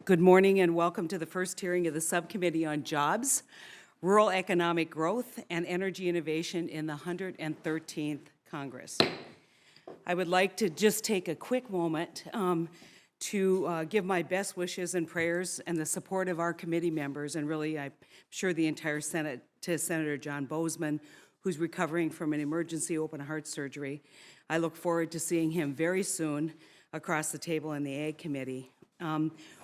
Good morning and welcome to the first hearing of the Subcommittee on Jobs, Rural Economic Growth, and Energy Innovation in the 113th Congress. I would like to just take a quick moment to give my best wishes and prayers and the support of our committee members, and really I'm sure the entire Senate, to Senator John Boozman, who's recovering from an emergency open heart surgery. I look forward to seeing him very soon across the table in the Ag Committee.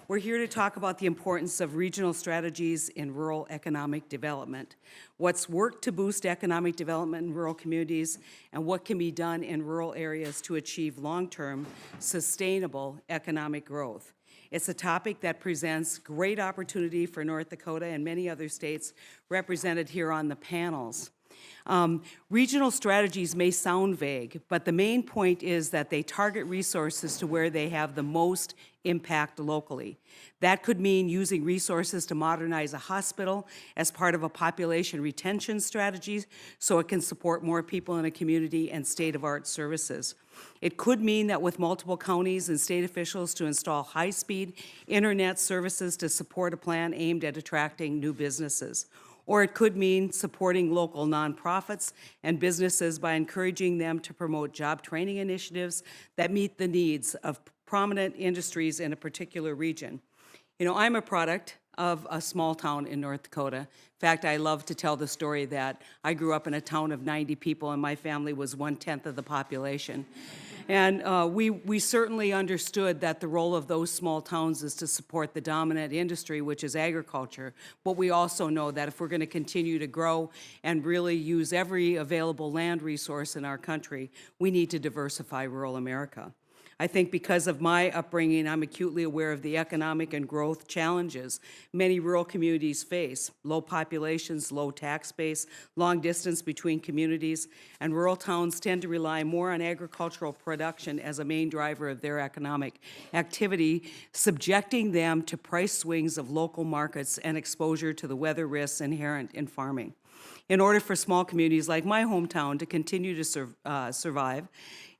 We're here to talk about the importance of regional strategies in rural economic development, what's worked to boost economic development in rural communities, and what can be done in rural areas to achieve long-term, sustainable economic growth. It's a topic that presents great opportunity for North Dakota and many other states represented here on the panels. Regional strategies may sound vague, but the main point is that they target resources to where they have the most impact locally. That could mean using resources to modernize a hospital as part of a population retention strategy so it can support more people in a community and state-of-the-art services. It could mean that with multiple counties and state officials to install high-speed internet services to support a plan aimed at attracting new businesses. Or it could mean supporting local nonprofits and businesses by encouraging them to promote job training initiatives that meet the needs of prominent industries in a particular region. You know, I'm a product of a small town in North Dakota. In fact, I love to tell the story that I grew up in a town of 90 people and my family was 1/10 of the population. And we certainly understood that the role of those small towns is to support the dominant industry, which is agriculture. But we also know that if we're going to continue to grow and really use every available land resource in our country, we need to diversify rural America. I think because of my upbringing, I'm acutely aware of the economic and growth challenges many rural communities face: low populations, low tax base, long distance between communities, and rural towns tend to rely more on agricultural production as a main driver of their economic activity, subjecting them to price swings of local markets and exposure to the weather risks inherent in farming. In order for small communities like my hometown to continue to survive,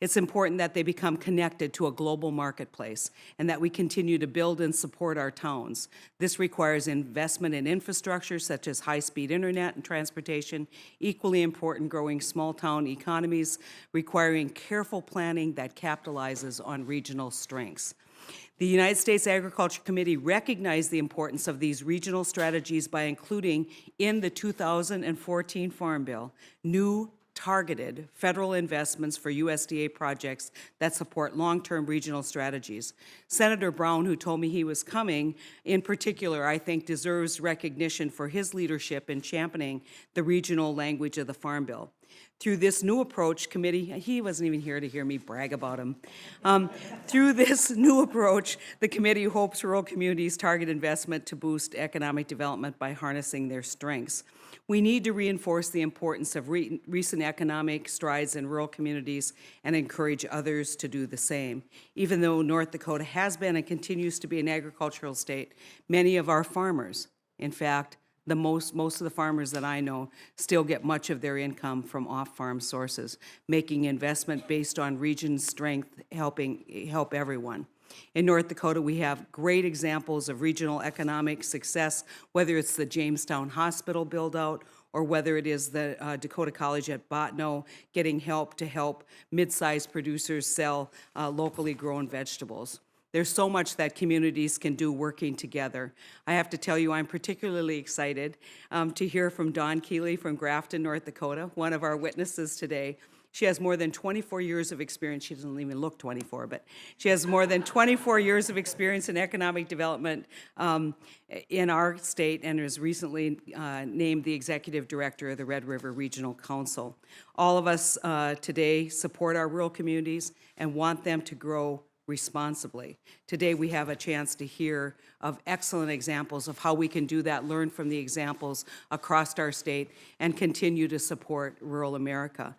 it's important that they become connected to a global marketplace and that we continue to build and support our towns. This requires investment in infrastructure such as high-speed internet and transportation, equally important growing small-town economies requiring careful planning that capitalizes on regional strengths. The United States Agriculture Committee recognized the importance of these regional strategies by including in the 2014 Farm Bill new targeted federal investments for USDA projects that support long-term regional strategies. Senator Brown, who told me he was coming, in particular, I think deserves recognition for his leadership in championing the regional language of the Farm Bill. Through this new approach, committee, he wasn't even here to hear me brag about him. Through this new approach, the committee hopes rural communities target investment to boost economic development by harnessing their strengths. We need to reinforce the importance of recent economic strides in rural communities and encourage others to do the same. Even though North Dakota has been and continues to be an agricultural state, many of our farmers, in fact, most of the farmers that I know still get much of their income from off-farm sources, making investment based on region strength help everyone. In North Dakota, we have great examples of regional economic success, whether it's the Jamestown Hospital build-out or whether it is the Dakota College at Botno getting help to help mid-sized producers sell locally grown vegetables. There's so much that communities can do working together. I have to tell you, I'm particularly excited to hear from Dawn Keeley from Grafton, North Dakota, one of our witnesses today. She has more than 24 years of experience. She doesn't even look 24, but she has more than 24 years of experience in economic development in our state and is recently named the executive director of the Red River Regional Council. All of us today support our rural communities and want them to grow responsibly. Today we have a chance to hear of excellent examples of how we can do that, learn from the examples across our state, and continue to support rural America.